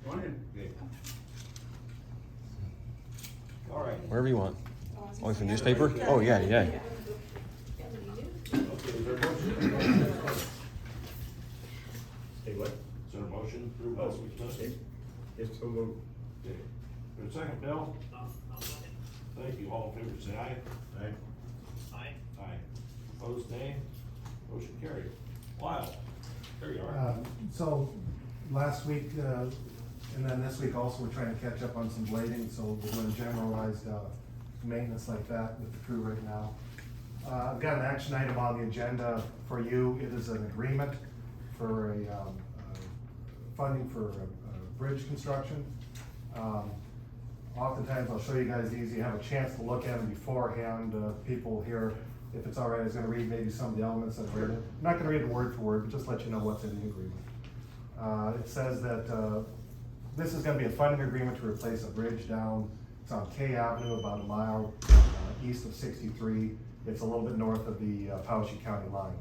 Morning. Okay. All right. Wherever you want. Oh, for newspaper? Oh, yeah. Okay, is there a motion? Hey, what? Is there a motion to approve last week's minutes? Yes, so moved. Okay. For a second, Bill? Thank you. All in favor, say aye. Aye. Aye. Opposed, nay? Motion carried. Lyle, there you are. So last week, and then this week also, we're trying to catch up on some blading, so we're doing generalized maintenance like that with the crew right now. I've got an action item on the agenda for you. It is an agreement for funding for bridge construction. Oftentimes, I'll show you guys these, you have a chance to look at them beforehand. People here, if it's all right, is gonna read maybe some of the elements that are written. I'm not gonna read it word for word, but just let you know what's in the agreement. It says that this is gonna be a funding agreement to replace a bridge down, it's on K Avenue, about a mile east of 63. It's a little bit north of the Powashik County line.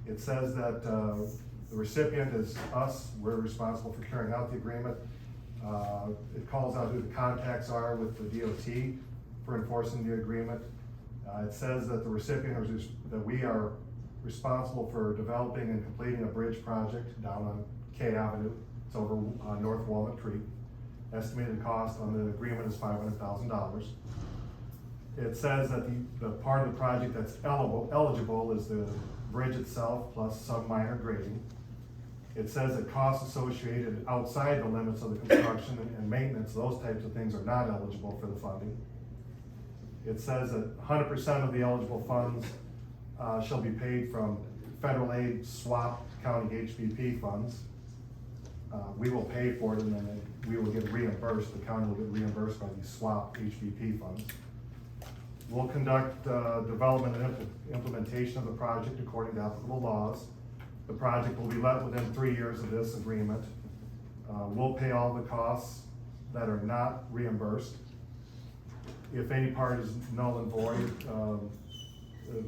It says that the recipient is us, we're responsible for carrying out the agreement. It calls out who the contacts are with the DOT for enforcing the agreement. It says that the recipient is, that we are responsible for developing and completing a bridge project down on K Avenue. It's over on North Walnut Creek. Estimated cost on the agreement is $500,000. It says that the part of the project that's eligible is the bridge itself plus some minor grading. It says that costs associated outside the limits of the construction and maintenance, those types of things are not eligible for the funding. It says that 100% of the eligible funds shall be paid from federal aid, SWAP, county HBP funds. We will pay for it and then we will get reimbursed, the county will get reimbursed by these SWAP HBP funds. We'll conduct development and implementation of the project according to applicable laws. The project will be let within 3 years of this agreement. We'll pay all the costs that are not reimbursed. If any part is null and void,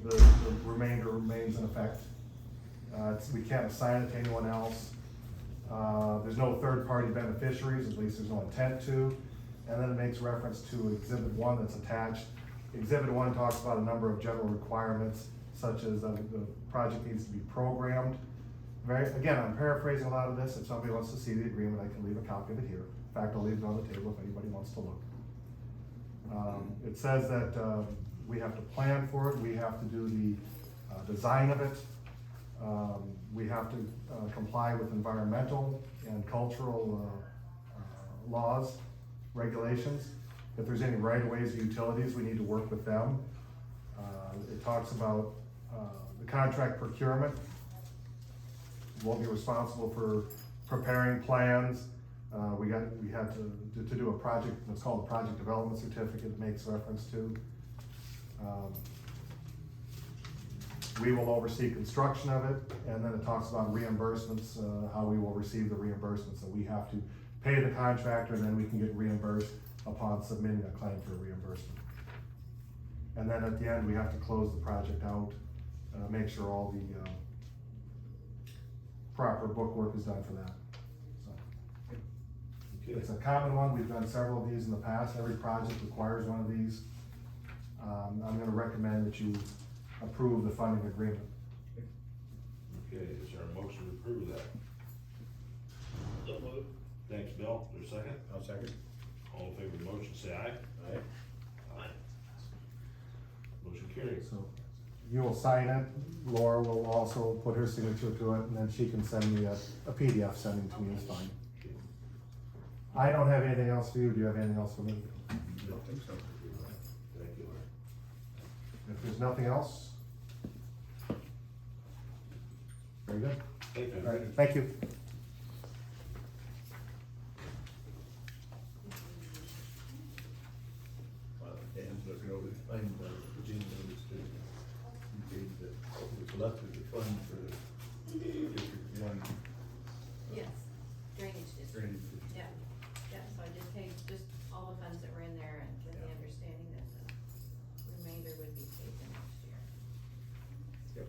the remainder remains in effect. We can't assign it to anyone else. There's no third-party beneficiaries, at least there's no intent to. And then it makes reference to Exhibit 1 that's attached. Exhibit 1 talks about a number of general requirements, such as the project needs to be programmed. Again, I'm paraphrasing a lot of this. If somebody wants to see the agreement, I can leave a copy of it here. In fact, I'll leave it on the table if anybody wants to look. It says that we have to plan for it, we have to do the design of it, we have to comply with environmental and cultural laws, regulations. If there's any right-of-ways or utilities, we need to work with them. It talks about the contract procurement. We'll be responsible for preparing plans. We had to do a project, what's called a project development certificate, makes reference to. We will oversee construction of it, and then it talks about reimbursements, how we will receive the reimbursements. So we have to pay the contractor, and then we can get reimbursed upon submitting a claim for reimbursement. And then at the end, we have to close the project out, make sure all the proper bookwork is done for that. So it's a common one. We've done several of these in the past. Every project requires one of these. I'm going to recommend that you approve the funding agreement. Okay, is there a motion to approve that? So moved. Thanks, Bill. Is there a second? I'll second. All in favor of the motion, say aye. Aye. Motion carried. So you will sign it. Laura will also put her signature to it, and then she can send me a PDF sending to me is fine. I don't have anything else for you. Do you have anything else for me? Don't think so. Thank you, Larry. If there's nothing else. Very good. Thank you. All right, thank you. Dan's looking over the fund, Virginia notice too. You paid the, what's left of the fund for the District 1 Yes, drainage district. drainage district. Yeah, yeah, so I just paid just all the funds that were in there and with the understanding that the remainder would be paid the next year. Yep.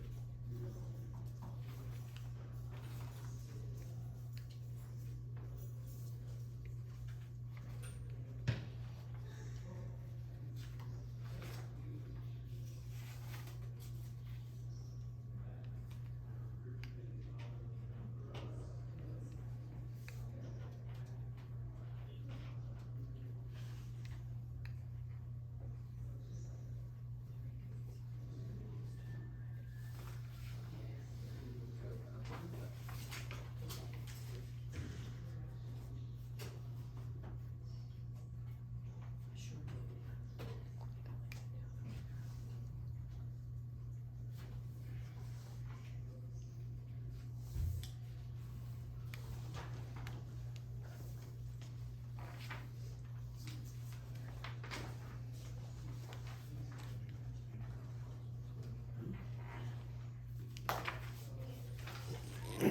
All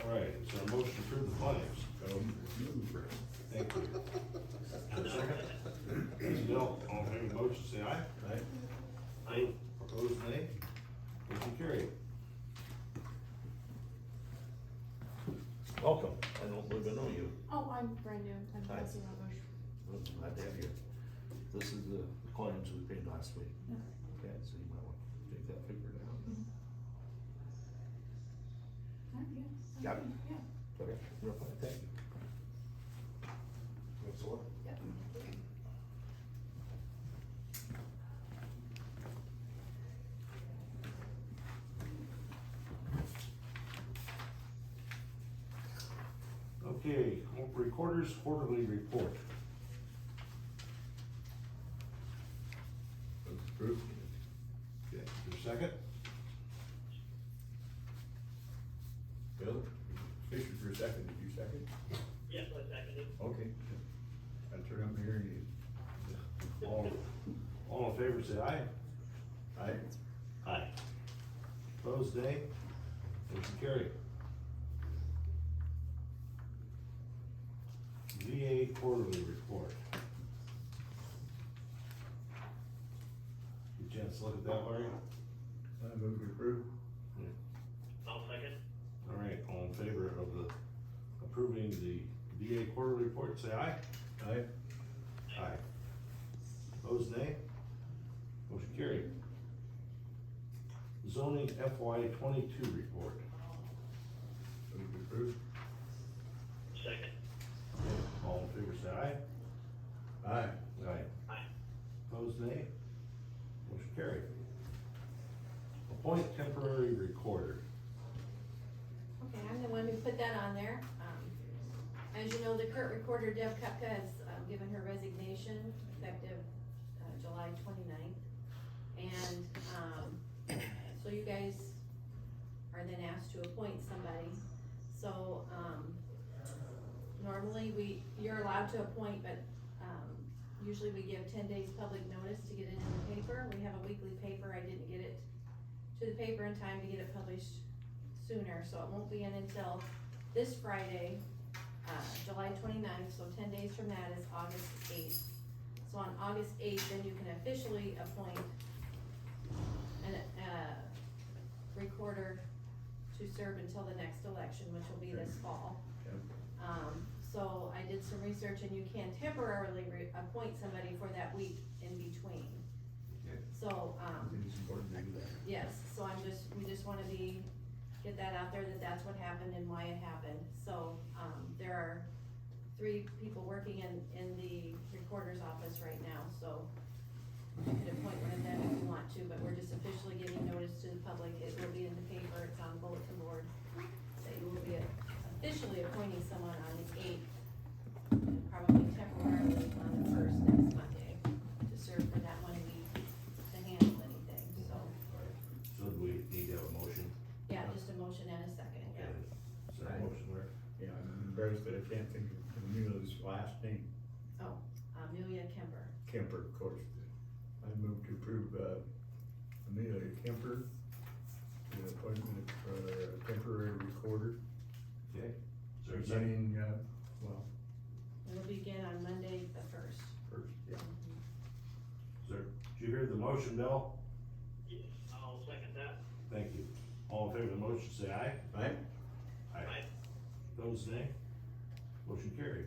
right, is there a motion to approve the claims? Thank you. And a second? Thanks, Bill. All in favor of the motion, say aye. Aye. Aye. Opposed, nay. Motion carried. Welcome. I don't believe I know you. Oh, I'm brand new. I'm Hi. Kelsey Robush. Glad to have you. This is the claims we paid last week. Yeah. Okay, so you might want to take that figured out. Yeah. Got it. Yeah. Okay, real fine, thank you. Thanks a lot. Yep. Okay, Recorder's Quarterly Report. Move to approve. Okay, your second? Bill, Fisher for a second, did you second? Yes, I seconded. Okay. I'll turn up here and you. All in favor, say aye. Aye. Aye. Opposed, nay. Motion carried. VA Quarterly Report. Get a chance to look at that, Larry? I move to approve. I'll second. All right, all in favor of the approving the VA Quarterly Report, say aye. Aye. Aye. Opposed, nay. Motion carried. Zoning FY22 Report. Move to approve. Second. All in favor, say aye. Aye. Aye. Aye. Opposed, nay. Motion carried. Appoint temporary recorder. Okay, I'm the one who put that on there. As you know, the current recorder, Deb Kupka, has given her resignation effective July 29th. And, so you guys are then asked to appoint somebody. So, normally you're allowed to appoint, but, usually we give 10 days public notice to get it in the paper. We have a weekly paper. I didn't get it to the paper in time to get it published sooner, so it won't be in until this Friday, July 29th, so 10 days from that is August 8th. So on August 8th, then you can officially appoint an, recorder to serve until the next election, which will be this fall. Yep. So I did some research and you can temporarily appoint somebody for that week in between. Okay. So, I think it's important to do that. yes, so we just wanna get that out there, that that's what happened and why it happened. So, there are 3 people working in the recorder's office right now, so you could appoint one of them if you want to, but we're just officially giving notice to the public. It will be in the paper, it's on bulletin board, that you will be officially appointing someone on the 8th, and probably temporarily on the 1st next Monday, to serve for that 1 week to handle anything, so. So do we need to have a motion? Yeah, just a motion and a second, yeah. Is there a motion where? Yeah, I'm embarrassed that I can't think of Amelia's last name. Oh, Amelia Kemper. Kemper, of course. I move to approve, Amelia Kemper, the appointment for a temporary recorder. Okay. Is there a second? Beginning, well, It'll begin on Monday the 1st. first, yeah. Is there, did you hear the motion, Bill? Yes, I'll second that. Thank you. All in favor of the motion, say aye. Aye? Aye. Opposed, nay. Motion carried.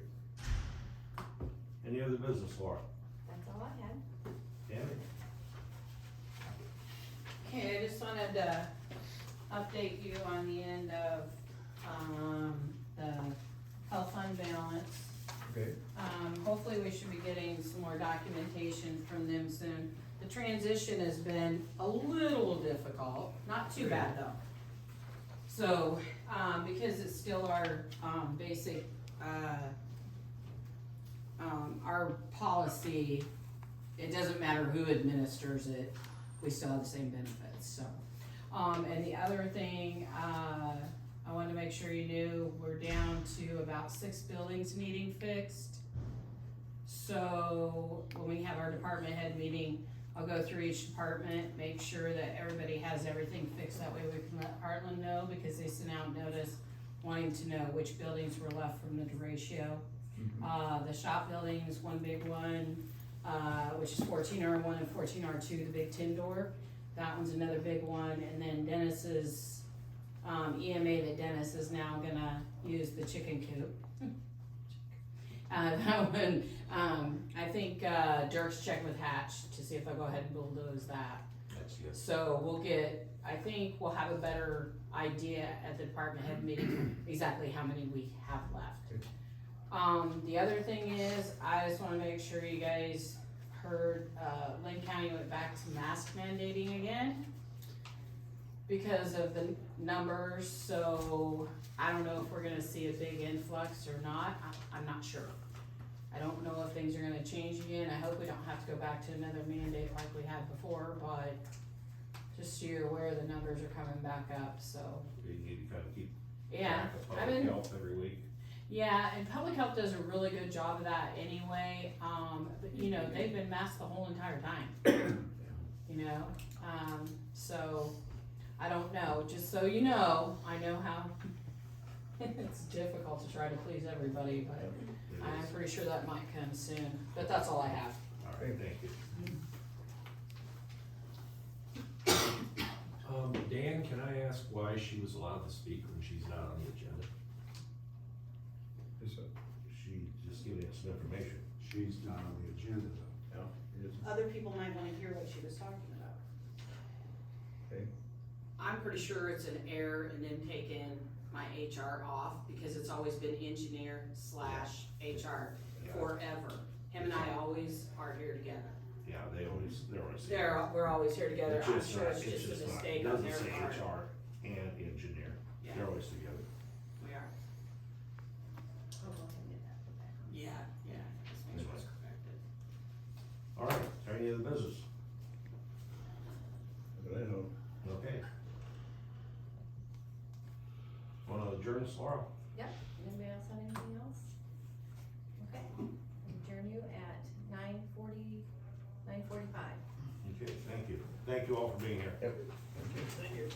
Any other business, Laura? That's all I had. Tammy? Okay, I just wanted to update you on the end of, the health fund balance. Okay. Hopefully we should be getting some more documentation from them soon. The transition has been a little difficult, not too bad though. So, because it's still our, basic, our policy, it doesn't matter who administers it, we still have the same benefits, so. And the other thing, I wanted to make sure you knew, we're down to about 6 buildings needing fixed. So, when we have our department head meeting, I'll go through each department, make sure that everybody has everything fixed, that way we can let Heartland know, because they sent out notice wanting to know which buildings were left from the deratio. The shop building is one big one, which is 14R1 and 14R2, the big tin door. That one's another big one, and then Dennis's, EMA that Dennis is now gonna use the chicken coop. That one, I think, Dirk's checking with Hatch to see if I'll go ahead and bulldoze that. That's good. So we'll get, I think we'll have a better idea at the department head meeting exactly how many we have left. The other thing is, I just wanna make sure you guys heard, Lynn County went back to mask mandating again because of the numbers, so I don't know if we're gonna see a big influx or not, I'm not sure. I don't know if things are gonna change again, I hope we don't have to go back to another mandate like we had before, but just so you're aware, the numbers are coming back up, so. You need to kind of keep Yeah, track of I've public been, health every week. yeah, and public health does a really good job of that anyway, but you know, they've been masked the whole entire time. You know, so, I don't know, just so you know, I know how it's difficult to try to please everybody, but It I'm is. pretty sure that might come soon, but that's all I have. All right, thank you. Dan, can I ask why she was allowed to speak when she's not on the agenda? Is that, She just giving us some information. She's not on the agenda though. yeah, it is, Other people might wanna hear what she was talking about. okay, I'm pretty sure it's an error and then taking my HR off, because it's always been engineer slash HR Yeah. forever. Him and I always are here together. Yeah, they're always. We're always here together, It's I'm just sure not- it's just a not- mistake on their Doesn't say part. HR and engineer, Yeah. they're always together. We are. I'll go ahead and get that put back on. Yeah, yeah, just make sure it's corrected. All right, is there any other business? but I know, Okay. Wanna adjourn this, Laura? Yep, anybody else have anything else? Okay, adjourn you at 9:45. Okay, thank you. Thank you all for being here. yep, thank you. Thank you.